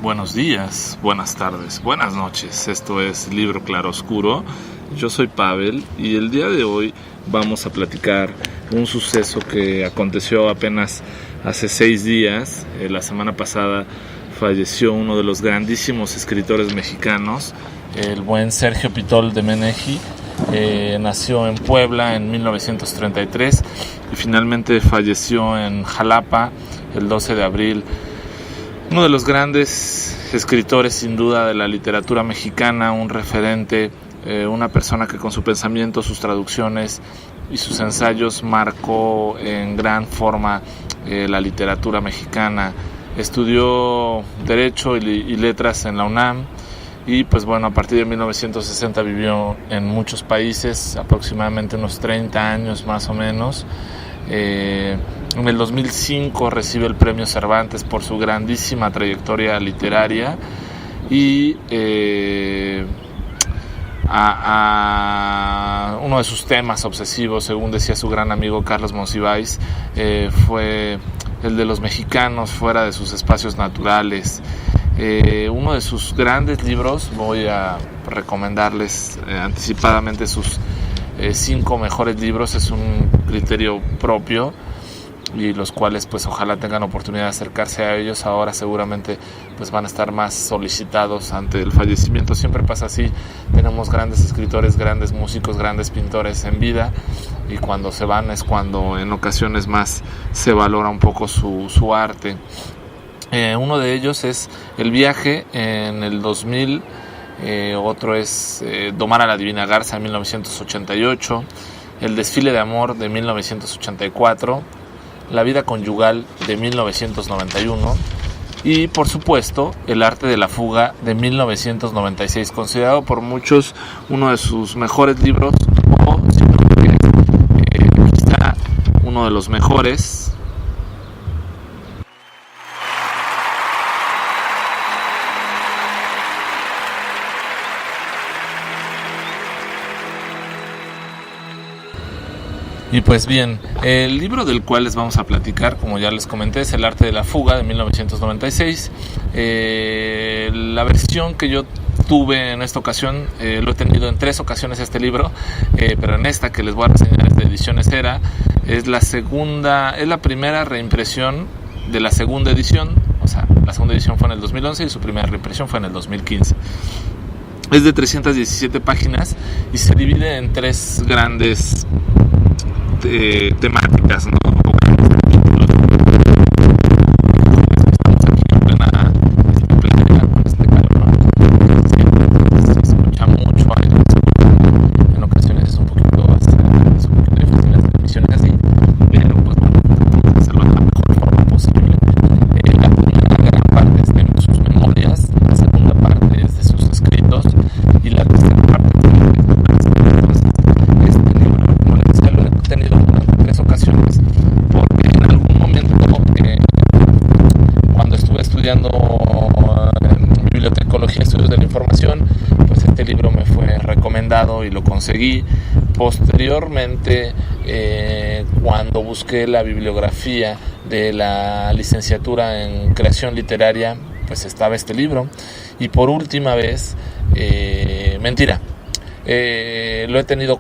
Buenos días, buenas tardes, buenas noches. Esto es Libro Claroscuro. Yo soy Pavel y el día de hoy vamos a platicar un suceso que aconteció apenas hace 6 días. La semana pasada falleció uno de los grandísimos escritores mexicanos, el buen Sergio Pitol de Meneghi. Nació en Puebla en 1933 y finalmente falleció en Jalapa el 12 de abril. Uno de los grandes escritores sin duda de la literatura mexicana, un referente, una persona que con su pensamiento, sus traducciones y sus ensayos marcó en gran forma la literatura mexicana. Estudió Derecho y Letras en la UNAM y pues bueno, a partir de 1960 vivió en muchos países, aproximadamente unos 30 años más o menos. En el 2005 recibe el premio Cervantes por su grandísima trayectoria literaria y uno de sus temas obsesivos, según decía su gran amigo Carlos Monsiváis, fue el de los mexicanos fuera de sus espacios naturales. Uno de sus grandes libros, voy a recomendarles anticipadamente sus 5 mejores libros, es un criterio propio y los cuales pues ojalá tengan oportunidad de acercarse a ellos. Ahora seguramente pues van a estar más solicitados ante el fallecimiento. Siempre pasa así, tenemos grandes escritores, grandes músicos, grandes pintores en vida y cuando se van es cuando en ocasiones más se valora un poco su arte. Uno de ellos es El viaje en el 2000, otro es Domar a la divina garza en 1988, El desfile de amor de 1984, La vida conyugal de 1991 y por supuesto El arte de la fuga de 1996, considerado por muchos uno de sus mejores libros o quizá uno de los mejores. Y pues bien, el libro del cual les vamos a platicar, como ya les comenté, es El arte de la fuga de 1996. La versión que yo tuve en esta ocasión, lo he tenido en 3 ocasiones este libro, pero en esta que les voy a reseñar es de Ediciones Era. Es la primera reimpresión de la segunda edición, o sea, la segunda edición fue en el 2011 y su primera reimpresión fue en el 2015. Es de 317 páginas y se divide en 3 grandes temáticas, ¿no? Estamos aquí en plena con este calor. Se escucha mucho aire. En ocasiones es un poquito difícil las transmisiones así, pero pues bueno, vamos a hacerlo de la mejor forma posible. La primera gran parte es de sus memorias, la segunda parte es de sus escritos y la tercera parte es de este libro, como les decía, lo he tenido en 3 ocasiones porque en algún momento cuando estuve estudiando en bibliotecología, estudios de la información, pues este libro me fue recomendado y lo conseguí. Posteriormente, cuando busqué la bibliografía de la licenciatura en creación literaria, pues estaba este libro. Y por última vez, lo he tenido,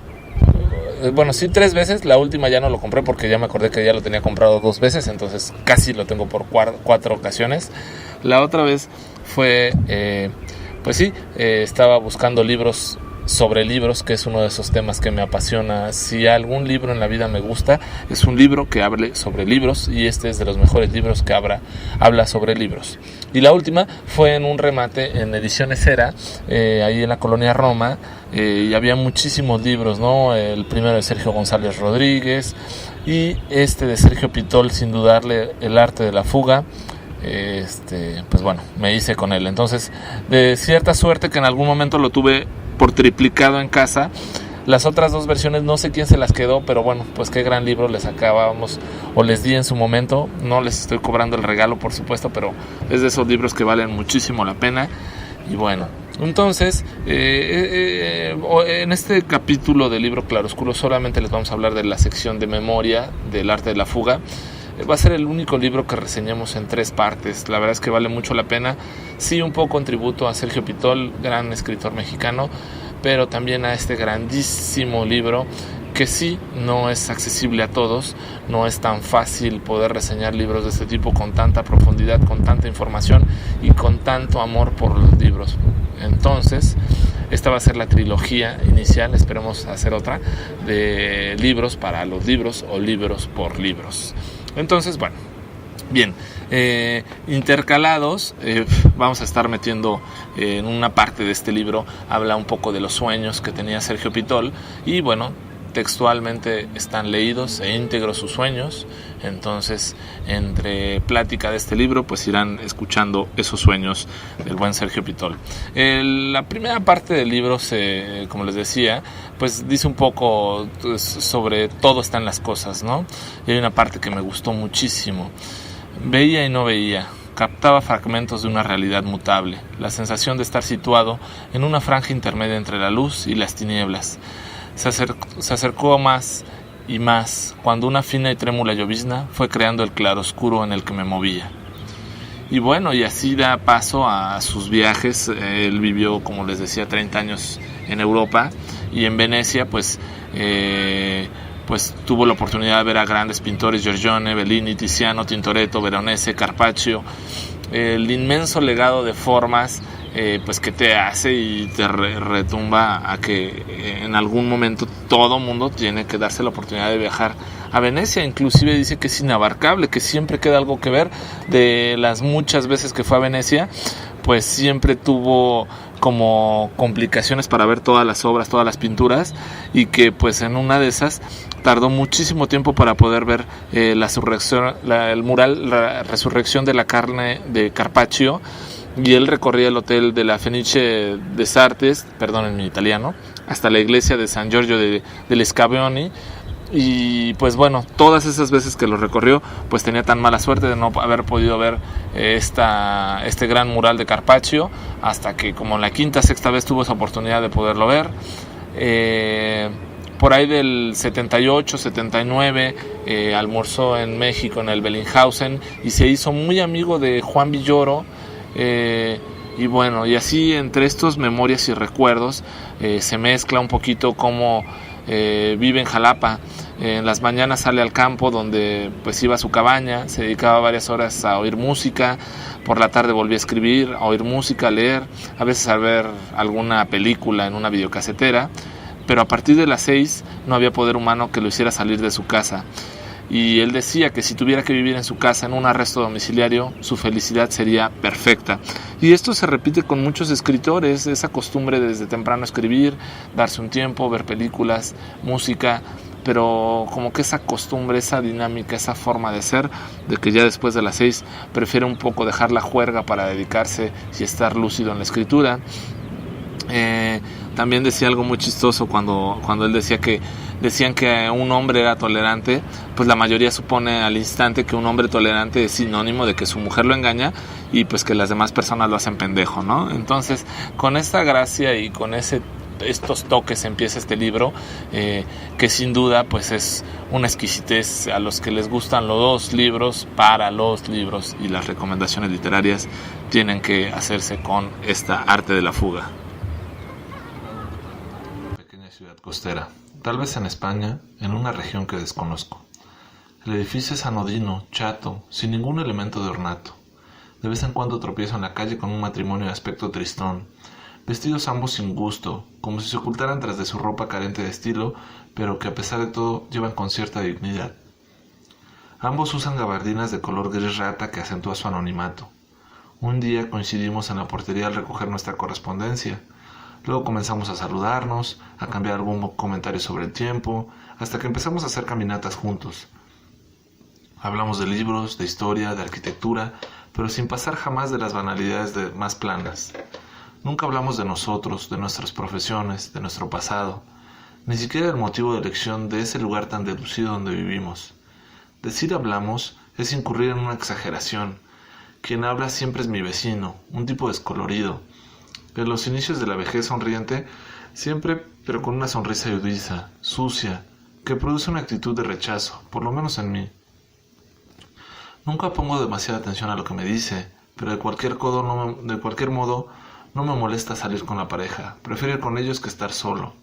bueno, sí, 3 veces. La última ya no lo compré porque ya me acordé que ya lo tenía comprado 2 veces, entonces casi lo tengo por 4 ocasiones. La otra vez fue, estaba buscando libros sobre libros, que es uno de esos temas que me apasiona. Si algún libro en la vida me gusta, es un libro que hable sobre libros, y este es de los mejores libros que habla sobre libros. Y la última fue en un remate en Ediciones Era, ahí en la colonia Roma, y había muchísimos libros, ¿no? El primero de Sergio González Rodríguez y este de Sergio Pitol, sin dudarle, El arte de la fuga. Pues bueno, me hice con él. Entonces, de cierta suerte que en algún momento lo tuve por triplicado en casa. Las otras 2 versiones no sé quién se las quedó, pero bueno, pues qué gran libro les acabamos o les di en su momento. No les estoy cobrando el regalo, por supuesto, pero es de esos libros que valen muchísimo la pena. Y bueno, entonces en este capítulo del libro Claroscuro solamente les vamos a hablar de la sección de memoria del arte de la fuga. Va a ser el único libro que reseñemos en 3 partes. La verdad es que vale mucho la pena. Sí, un poco en tributo a Sergio Pitol, gran escritor mexicano, pero también a este grandísimo libro que sí no es accesible a todos. No es tan fácil poder reseñar libros de este tipo con tanta profundidad, con tanta información y con tanto amor por los libros. Entonces, esta va a ser la trilogía inicial, esperemos hacer otra, de libros para los libros o libros por libros. Entonces, bueno, bien, intercalados, vamos a estar metiendo en una parte de este libro, habla un poco de los sueños que tenía Sergio Pitol y bueno, textualmente están leídos e íntegros sus sueños. Entonces, entre plática de este libro, pues irán escuchando esos sueños del buen Sergio Pitol. La primera parte del libro, como les decía, pues dice un poco sobre todo está en las cosas, ¿no? Y hay una parte que me gustó muchísimo. Veía y no veía. Captaba fragmentos de una realidad mutable, la sensación de estar situado en una franja intermedia entre la luz y las tinieblas. Se acercó más y más cuando una fina y trémula llovizna fue creando el claroscuro en el que me movía. Y bueno, y así da paso a sus viajes. Él vivió, como les decía, 30 años en Europa y en Venecia pues tuvo la oportunidad de ver a grandes pintores, Giorgione, Bellini, Tiziano, Tintoretto, Veronese, Carpaccio, el inmenso legado de formas pues que te hace y te retumba a que en algún momento todo mundo tiene que darse la oportunidad de viajar a Venecia. Inclusive dice que es inabarcable, que siempre queda algo que ver. De las muchas veces que fue a Venecia, pues siempre tuvo como complicaciones para ver todas las obras, todas las pinturas, y que pues en una de esas tardó muchísimo tiempo para poder ver el mural La Resurrección de la Carne de Carpaccio. Y él recorría el hotel de la Fenice des Artes, perdonen mi italiano, hasta la iglesia de San Giorgio degli Schiavoni. Y pues bueno, todas esas veces que lo recorrió, pues tenía tan mala suerte de no haber podido ver este gran mural de Carpaccio, hasta que como en la quinta, sexta vez tuvo esa oportunidad de poderlo ver. Por ahí del 78, 79, almorzó en México en el Bellinghausen y se hizo muy amigo de Juan Villoro. Y bueno, y así entre estos memorias y recuerdos se mezcla un poquito cómo vive en Jalapa. En las mañanas sale al campo donde pues iba a su cabaña, se dedicaba varias horas a oír música, por la tarde volvía a escribir, a oír música, a leer, a veces a ver alguna película en una videocasetera, pero a partir de las 6 no había poder humano que lo hiciera salir de su casa. Y él decía que si tuviera que vivir en su casa en un arresto domiciliario, su felicidad sería perfecta. Y esto se repite con muchos escritores, esa costumbre de desde temprano escribir, darse un tiempo, ver películas, música, pero como que esa costumbre, esa dinámica, esa forma de ser, de que ya después de las 6 prefiere un poco dejar la juerga para dedicarse y estar lúcido en la escritura. También decía algo muy chistoso cuando él decía que decían que un hombre era tolerante, pues la mayoría supone al instante que un hombre tolerante es sinónimo de que su mujer lo engaña y pues que las demás personas lo hacen pendejo, ¿no? Entonces, con esta gracia y con estos toques empieza este libro, que sin duda pues es una exquisitez a los que les gustan los dos libros, para los libros, y las recomendaciones literarias tienen que hacerse con esta arte de la fuga. Pequeña ciudad costera, tal vez en España, en una región que desconozco. El edificio es anodino, chato, sin ningún elemento de ornato. De vez en cuando tropiezo en la calle con un matrimonio de aspecto tristón, vestidos ambos sin gusto, como si se ocultaran tras de su ropa carente de estilo, pero que a pesar de todo llevan con cierta dignidad. Ambos usan gabardinas de color gris rata que acentúa su anonimato. Un día coincidimos en la portería al recoger nuestra correspondencia. Luego comenzamos a saludarnos, a cambiar algún comentario sobre el tiempo, hasta que empezamos a hacer caminatas juntos. Hablamos de libros, de historia, de arquitectura, pero sin pasar jamás de las banalidades más planas. Nunca hablamos de nosotros, de nuestras profesiones, de nuestro pasado, ni siquiera el motivo de elección de ese lugar tan deducido donde vivimos. Decir hablamos es incurrir en una exageración. Quien habla siempre es mi vecino, un tipo descolorido. En los inicios de la vejez sonriente, siempre, pero con una sonrisa ayudiza, sucia, que produce una actitud de rechazo, por lo menos en mí. Nunca pongo demasiada atención a lo que me dice, pero de cualquier modo no me molesta salir con la pareja. Prefiero ir con ellos que estar solo.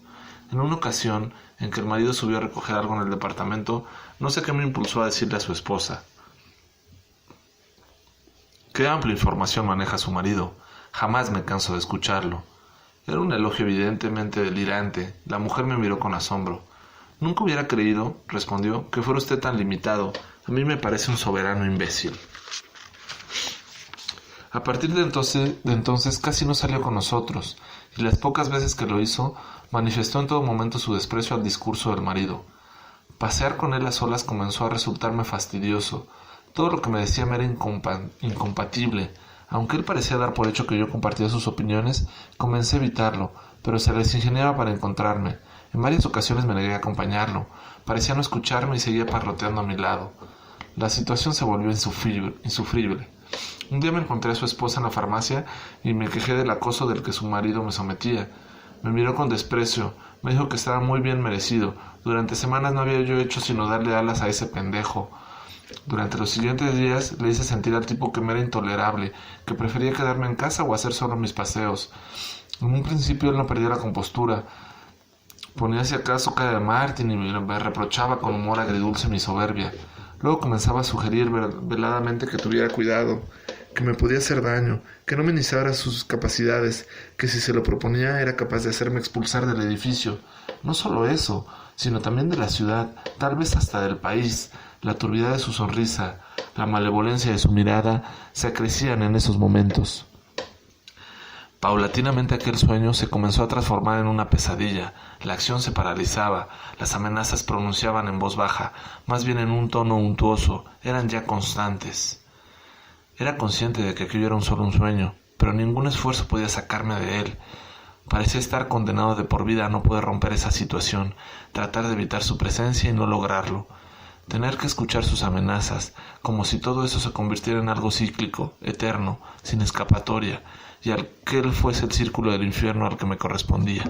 En una ocasión en que el marido subió a recoger algo en el departamento, no sé qué me impulsó a decirle a su esposa: «Qué amplia información maneja su marido. Jamás me canso de escucharlo». Era un elogio evidentemente delirante. La mujer me miró con asombro. «Nunca hubiera creído», respondió, «que fuera usted tan limitado. A mí me parece un soberano imbécil». A partir de entonces casi no salió con nosotros, y las pocas veces que lo hizo, manifestó en todo momento su desprecio al discurso del marido. Pasear con él a solas comenzó a resultarme fastidioso. Todo lo que me decía me era incompatible. Aunque él parecía dar por hecho que yo compartía sus opiniones, comencé a evitarlo, pero se les ingeniaba para encontrarme. En varias ocasiones me negué a acompañarlo. Parecía no escucharme y seguía parloteando a mi lado. La situación se volvió insufrible. Un día me encontré a su esposa en la farmacia y me quejé del acoso del que su marido me sometía. Me miró con desprecio. Me dijo que estaba muy bien merecido. Durante semanas no había yo hecho sino darle alas a ese pendejo. Durante los siguientes días le hice sentir al tipo que me era intolerable, que prefería quedarme en casa o hacer solo mis paseos. En un principio él no perdía la compostura. Ponía si acaso cara de Martín y me reprochaba con humor agridulce mi soberbia. Luego comenzaba a sugerir veladamente que tuviera cuidado, que me podía hacer daño, que no minimizara sus capacidades, que si se lo proponía era capaz de hacerme expulsar del edificio. No solo eso, sino también de la ciudad, tal vez hasta del país. La turbidez de su sonrisa, la malevolencia de su mirada se acrecían en esos momentos. Paulatinamente aquel sueño se comenzó a transformar en una pesadilla. La acción se paralizaba, las amenazas pronunciaban en voz baja, más bien en un tono untuoso, eran ya constantes. Era consciente de que aquello era solo un sueño, pero ningún esfuerzo podía sacarme de él. Parecía estar condenado de por vida a no poder romper esa situación, tratar de evitar su presencia y no lograrlo. Tener que escuchar sus amenazas, como si todo eso se convirtiera en algo cíclico, eterno, sin escapatoria, y aquel fuese el círculo del infierno al que me correspondía.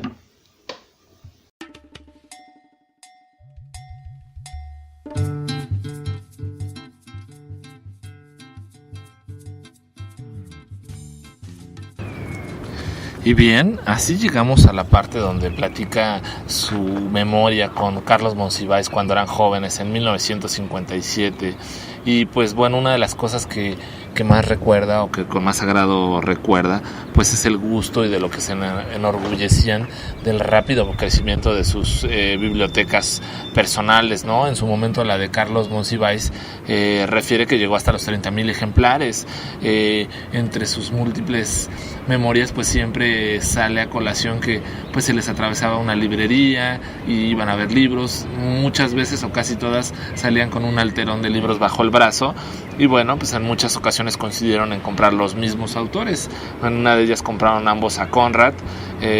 Y bien, así llegamos a la parte donde platica su memoria con Carlos Monsiváis cuando eran jóvenes en 1957. Y pues bueno, una de las cosas que más recuerda o que con más agrado recuerda, pues es el gusto y de lo que se enorgullecían del rápido crecimiento de sus bibliotecas personales, ¿no? En su momento la de Carlos Monsiváis refiere que llegó hasta los 30,000 ejemplares. Entre sus múltiples memorias pues siempre sale a colación que pues se les atravesaba una librería y iban a ver libros. Muchas veces o casi todas salían con un alterón de libros bajo el brazo y bueno, pues en muchas ocasiones coincidieron en comprar los mismos autores. En una de ellas compraron ambos a Conrad.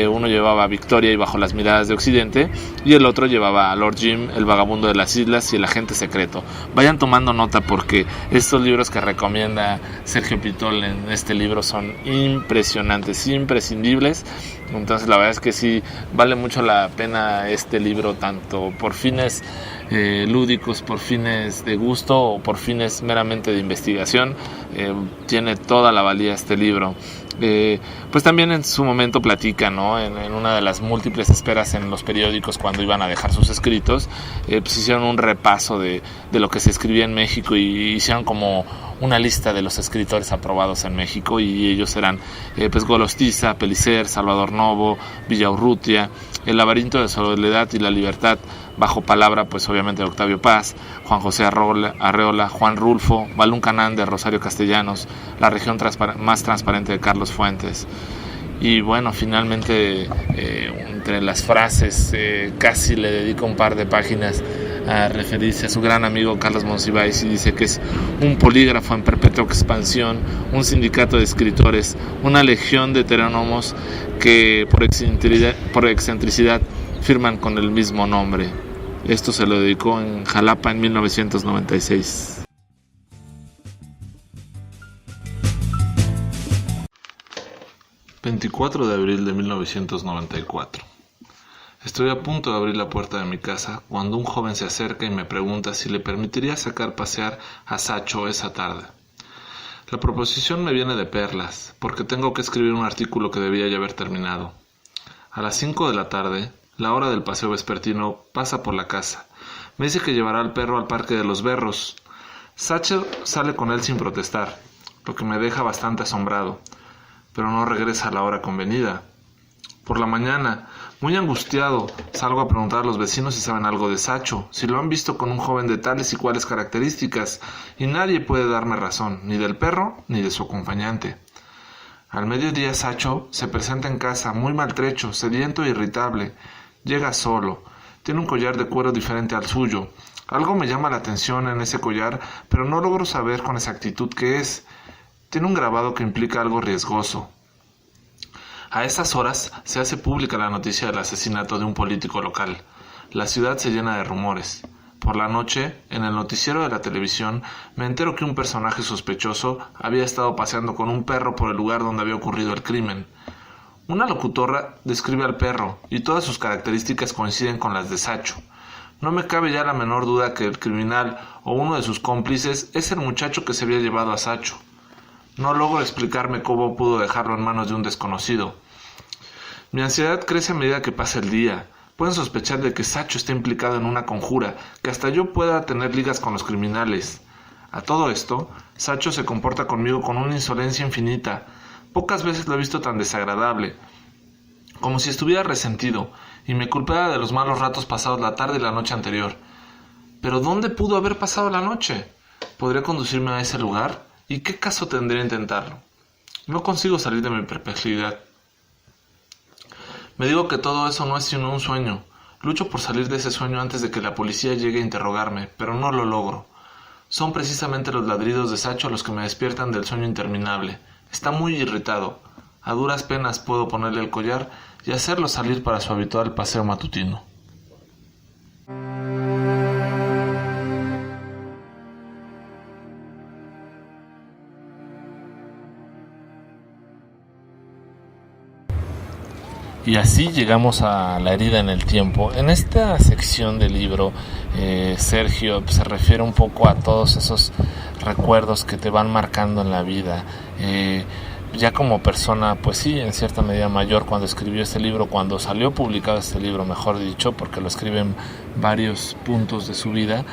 Uno llevaba a Victoria y Bajo las miradas de Occidente y el otro llevaba a Lord Jim, El vagabundo de las islas y El agente secreto. Vayan tomando nota porque estos libros que recomienda Sergio Pitol en este libro son impresionantes, imprescindibles. Entonces la verdad es que sí vale mucho la pena este libro, tanto por fines lúdicos, por fines de gusto o por fines meramente de investigación. Tiene toda la valía este libro. Pues también en su momento platica, ¿no? En una de las múltiples esperas en los periódicos cuando iban a dejar sus escritos, pues hicieron un repaso de lo que se escribía en México y hicieron como una lista de los escritores aprobados en México y ellos eran pues Golostiza, Pellicer, Salvador Novo, Villaurrutia, El laberinto de Soledad y la Libertad, bajo palabra pues obviamente de Octavio Paz, Juan José Arreola, Juan Rulfo, Balún Canán de Rosario Castellanos, La región más transparente de Carlos Fuentes. Y bueno, finalmente entre las frases casi le dedico un par de páginas a referirse a su gran amigo Carlos Monsiváis y dice que es un polígrafo en perpetua expansión, un sindicato de escritores, una legión de heterónomos que por excentricidad firman con el mismo nombre. Esto se lo dedicó en Jalapa en 1996. ...24 de abril de 1994... Estoy a punto de abrir la puerta de mi casa cuando un joven se acerca y me pregunta si le permitiría sacar pasear a Sacho esa tarde. La proposición me viene de perlas, porque tengo que escribir un artículo que debía ya haber terminado. A las 5 de la tarde, la hora del paseo vespertino, pasa por la casa. Me dice que llevará al perro al parque de los Berros. Sacho sale con él sin protestar, lo que me deja bastante asombrado, pero no regresa a la hora convenida. Por la mañana, muy angustiado, salgo a preguntar a los vecinos si saben algo de Sacho, si lo han visto con un joven de tales y cuales características, y nadie puede darme razón, ni del perro ni de su acompañante. Al mediodía Sacho se presenta en casa, muy maltrecho, sediento e irritable. Llega solo. Tiene un collar de cuero diferente al suyo. Algo me llama la atención en ese collar, pero no logro saber con exactitud qué es. Tiene un grabado que implica algo riesgoso. A esas horas se hace pública la noticia del asesinato de un político local. La ciudad se llena de rumores. Por la noche, en el noticiero de la televisión, me entero que un personaje sospechoso había estado paseando con un perro por el lugar donde había ocurrido el crimen. Una locutora describe al perro, y todas sus características coinciden con las de Sacho. No me cabe ya la menor duda que el criminal o uno de sus cómplices es el muchacho que se había llevado a Sacho. No logro explicarme cómo pudo dejarlo en manos de un desconocido. Mi ansiedad crece a medida que pasa el día. Pueden sospechar de que Sacho está implicado en una conjura, que hasta yo pueda tener ligas con los criminales. A todo esto, Sacho se comporta conmigo con una insolencia infinita. Pocas veces lo he visto tan desagradable, como si estuviera resentido, y me culpara de los malos ratos pasados la tarde y la noche anterior. ¿Pero dónde pudo haber pasado la noche? ¿Podría conducirme a ese lugar? ¿Y qué caso tendría intentarlo? No consigo salir de mi perplejidad. Me digo que todo eso no es sino un sueño. Lucho por salir de ese sueño antes de que la policía llegue a interrogarme, pero no lo logro. Son precisamente los ladridos de Sacho los que me despiertan del sueño interminable. Está muy irritado. A duras penas puedo ponerle el collar y hacerlo salir para su habitual paseo matutino. Y así llegamos a la herida en el tiempo. En esta sección del libro, Sergio se refiere un poco a todos esos recuerdos que te van marcando en la vida. Ya como persona, pues sí, en cierta medida mayor, cuando escribió este libro, cuando salió publicado este libro, mejor dicho, porque lo escribe en varios puntos de su vida,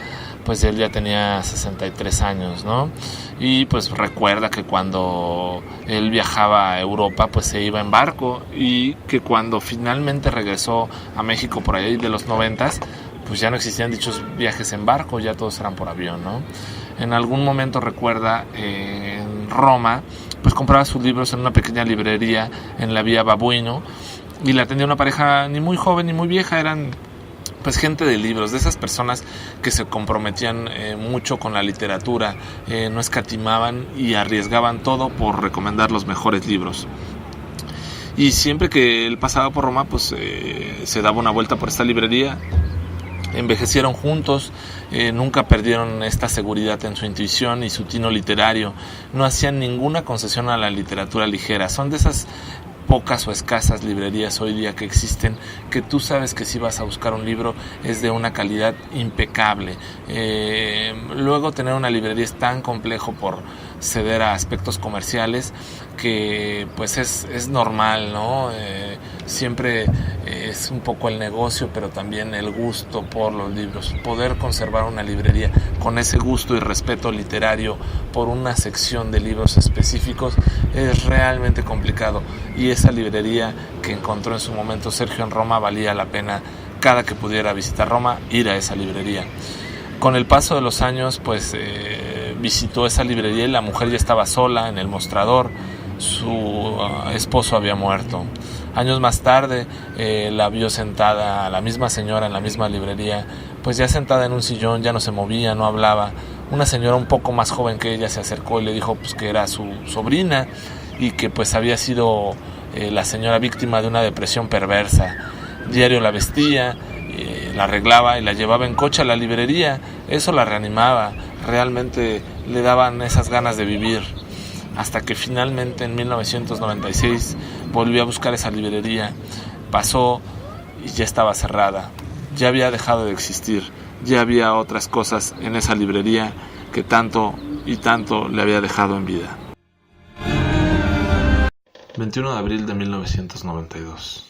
pues él ya tenía 63 años, ¿no? Y pues recuerda que cuando él viajaba a Europa, pues se iba en barco, y que cuando finalmente regresó a México por ahí de los 90s, pues ya no existían dichos viajes en barco, ya todos eran por avión, ¿no? En algún momento recuerda en Roma, pues compraba sus libros en una pequeña librería en la vía Babuino, y la atendía una pareja ni muy joven ni muy vieja, eran pues gente de libros, de esas personas que se comprometían mucho con la literatura, no escatimaban y arriesgaban todo por recomendar los mejores libros. Y siempre que él pasaba por Roma, pues se daba una vuelta por esta librería. Envejecieron juntos, nunca perdieron esta seguridad en su intuición y su tino literario, no hacían ninguna concesión a la literatura ligera. Son de esas pocas o escasas librerías hoy día que existen, que tú sabes que si vas a buscar un libro es de una calidad impecable. Luego tener una librería es tan complejo por ceder a aspectos comerciales que pues es normal, ¿no? Siempre es un poco el negocio, pero también el gusto por los libros. Poder conservar una librería con ese gusto y respeto literario por una sección de libros específicos es realmente complicado, y esa librería que encontró en su momento Sergio en Roma valía la pena cada que pudiera visitar Roma ir a esa librería. Con el paso de los años pues visitó esa librería y la mujer ya estaba sola en el mostrador, su esposo había muerto. Años más tarde la vio sentada, la misma señora en la misma librería, pues ya sentada en un sillón, ya no se movía, no hablaba. Una señora un poco más joven que ella se acercó y le dijo pues que era su sobrina y que pues había sido la señora víctima de una depresión perversa. Diario la vestía, la arreglaba y la llevaba en coche a la librería. Eso la reanimaba, realmente le daban esas ganas de vivir. Hasta que finalmente en 1996 volvió a buscar esa librería. Pasó y ya estaba cerrada. Ya había dejado de existir. Ya había otras cosas en esa librería que tanto y tanto le había dejado en vida. 21 de abril de 1992.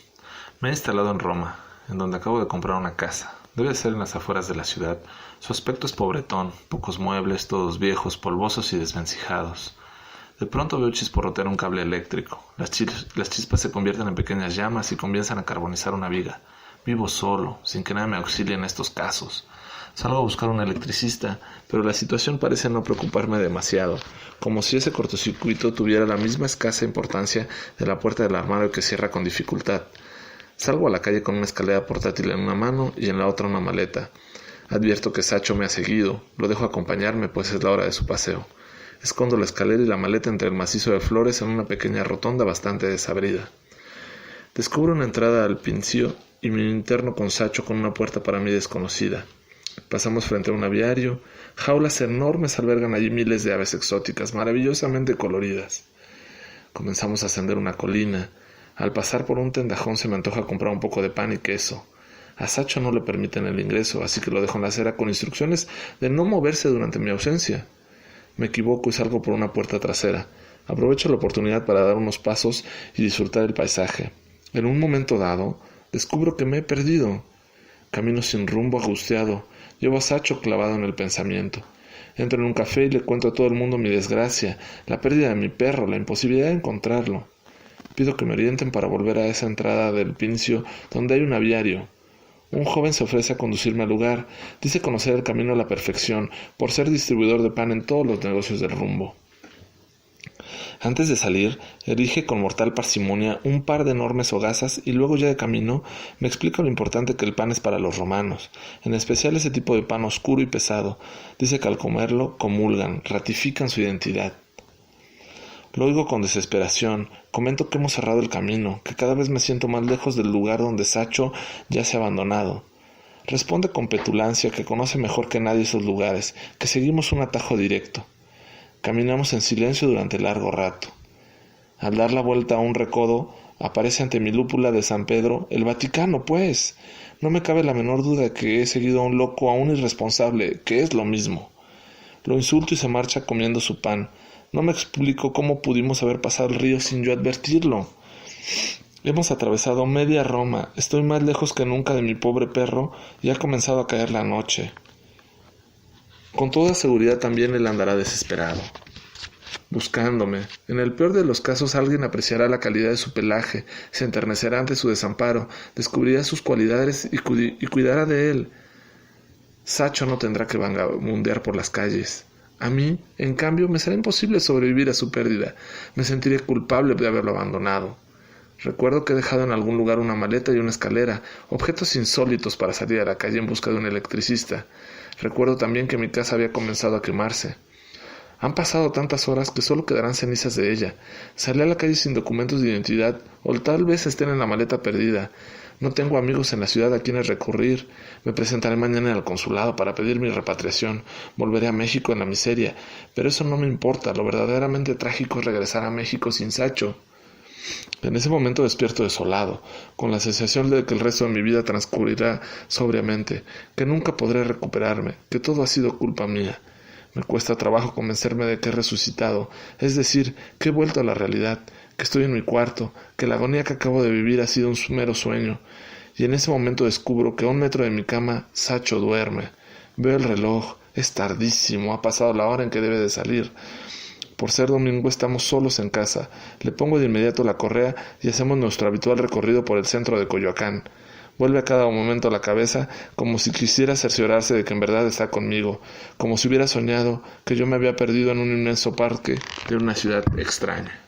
Me he instalado en Roma, en donde acabo de comprar una casa. Debe ser en las afueras de la ciudad. Su aspecto es pobretón, pocos muebles, todos viejos, polvosos y desvencijados. De pronto veo chisporrotear un cable eléctrico. Las chispas se convierten en pequeñas llamas y comienzan a carbonizar una viga. Vivo solo, sin que nadie me auxilie en estos casos. Salgo a buscar un electricista, pero la situación parece no preocuparme demasiado, como si ese cortocircuito tuviera la misma escasa importancia de la puerta del armario que cierra con dificultad. Salgo a la calle con una escalera portátil en una mano y en la otra una maleta. Advierto que Sacho me ha seguido, lo dejo acompañarme pues es la hora de su paseo. Escondo la escalera y la maleta entre el macizo de flores en una pequeña rotonda bastante desabrida. Descubro una entrada al Pincio y me interno con Sacho con una puerta para mí desconocida. Pasamos frente a un aviario. Jaulas enormes albergan allí miles de aves exóticas, maravillosamente coloridas. Comenzamos a ascender una colina. Al pasar por un tendajón se me antoja comprar un poco de pan y queso. A Sacho no le permiten el ingreso, así que lo dejo en la acera con instrucciones de no moverse durante mi ausencia. Me equivoco y salgo por una puerta trasera. Aprovecho la oportunidad para dar unos pasos y disfrutar el paisaje. En un momento dado, descubro que me he perdido. Camino sin rumbo, angustiado. Llevo a Sacho clavado en el pensamiento. Entro en un café y le cuento a todo el mundo mi desgracia, la pérdida de mi perro, la imposibilidad de encontrarlo. Pido que me orienten para volver a esa entrada del Pincio donde hay un aviario. Un joven se ofrece a conducirme al lugar. Dice conocer el camino a la perfección por ser distribuidor de pan en todos los negocios del rumbo. Antes de salir, elige con mortal parsimonia un par de enormes hogazas y luego ya de camino me explica lo importante que el pan es para los romanos, en especial ese tipo de pan oscuro y pesado. Dice que al comerlo comulgan, ratifican su identidad. Lo oigo con desesperación, comento que hemos cerrado el camino, que cada vez me siento más lejos del lugar donde Sacho ya se ha abandonado. Responde con petulancia que conoce mejor que nadie esos lugares, que seguimos un atajo directo. Caminamos en silencio durante largo rato. Al dar la vuelta a un recodo, aparece ante mi lúpula de San Pedro el Vaticano, pues. No me cabe la menor duda de que he seguido a un loco, a un irresponsable, que es lo mismo. Lo insulto y se marcha comiendo su pan. No me explico cómo pudimos haber pasado el río sin yo advertirlo. Hemos atravesado media Roma. Estoy más lejos que nunca de mi pobre perro y ha comenzado a caer la noche. Con toda seguridad también él andará desesperado, buscándome. En el peor de los casos alguien apreciará la calidad de su pelaje, se enternecerá ante su desamparo, descubrirá sus cualidades y cuidará de él. Sacho no tendrá que vagabundear por las calles. A mí, en cambio, me será imposible sobrevivir a su pérdida. Me sentiré culpable de haberlo abandonado. Recuerdo que he dejado en algún lugar una maleta y una escalera, objetos insólitos para salir a la calle en busca de un electricista. Recuerdo también que mi casa había comenzado a quemarse. Han pasado tantas horas que solo quedarán cenizas de ella. Salí a la calle sin documentos de identidad, o tal vez estén en la maleta perdida. No tengo amigos en la ciudad a quienes recurrir. Me presentaré mañana al consulado para pedir mi repatriación. Volveré a México en la miseria, pero eso no me importa. Lo verdaderamente trágico es regresar a México sin Sacho. En ese momento despierto desolado, con la sensación de que el resto de mi vida transcurrirá sobriamente, que nunca podré recuperarme, que todo ha sido culpa mía. Me cuesta trabajo convencerme de que he resucitado, es decir, que he vuelto a la realidad, que estoy en mi cuarto, que la agonía que acabo de vivir ha sido un mero sueño. Y en ese momento descubro que a 1 metro de mi cama Sacho duerme. Veo el reloj, es tardísimo, ha pasado la hora en que debe de salir. Por ser domingo estamos solos en casa. Le pongo de inmediato la correa y hacemos nuestro habitual recorrido por el centro de Coyoacán. Vuelve a cada momento la cabeza como si quisiera cerciorarse de que en verdad está conmigo, como si hubiera soñado que yo me había perdido en un inmenso parque de una ciudad extraña.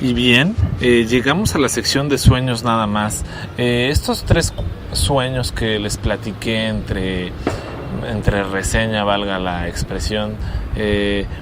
Y bien, llegamos a la sección de sueños nada más. Estos 3 sueños que les platiqué entre reseña, valga la expresión,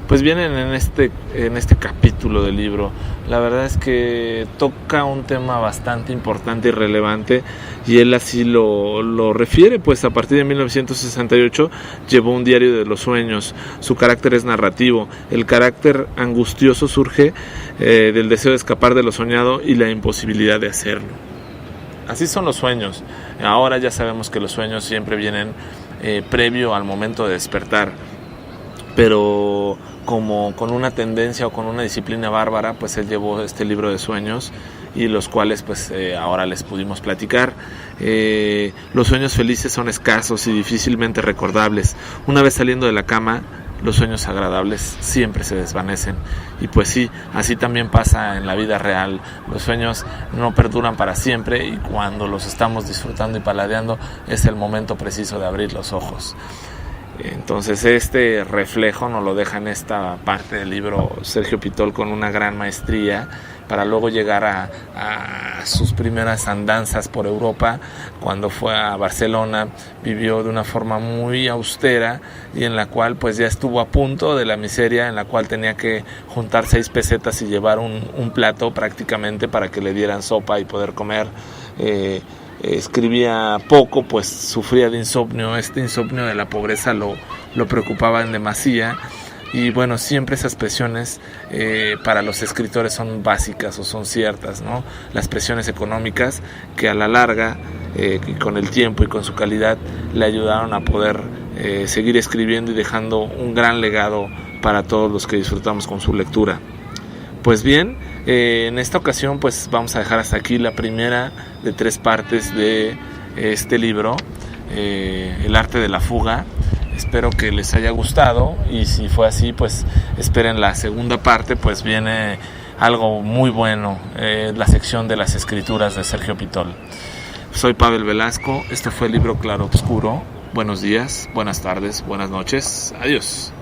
pues vienen en este capítulo del libro. La verdad es que toca un tema bastante importante y relevante, y él así lo refiere, pues a partir de 1968 llevó un diario de los sueños. Su carácter es narrativo. El carácter angustioso surge del deseo de escapar de lo soñado y la imposibilidad de hacerlo. Así son los sueños. Ahora ya sabemos que los sueños siempre vienen previo al momento de despertar, pero como con una tendencia o con una disciplina bárbara, pues él llevó este libro de sueños, y los cuales pues ahora les pudimos platicar. Los sueños felices son escasos y difícilmente recordables. Una vez saliendo de la cama, los sueños agradables siempre se desvanecen. Y pues sí, así también pasa en la vida real. Los sueños no perduran para siempre, y cuando los estamos disfrutando y paladeando es el momento preciso de abrir los ojos. Entonces este reflejo nos lo deja en esta parte del libro Sergio Pitol con una gran maestría, para luego llegar a sus primeras andanzas por Europa. Cuando fue a Barcelona, vivió de una forma muy austera, y en la cual pues ya estuvo a punto de la miseria, en la cual tenía que juntar 6 pesetas y llevar un plato prácticamente para que le dieran sopa y poder comer. Escribía poco, pues sufría de insomnio. Este insomnio de la pobreza lo preocupaba en demasía, y bueno, siempre esas presiones para los escritores son básicas o son ciertas, ¿no? Las presiones económicas que a la larga, y con el tiempo y con su calidad, le ayudaron a poder seguir escribiendo y dejando un gran legado para todos los que disfrutamos con su lectura. Pues bien, en esta ocasión pues vamos a dejar hasta aquí la primera de 3 partes de este libro, El arte de la fuga. Espero que les haya gustado, y si fue así, pues esperen la segunda parte, pues viene algo muy bueno, la sección de las escrituras de Sergio Pitol. Soy Pavel Velasco, este fue el libro Claroscuro. Buenos días, buenas tardes, buenas noches, adiós.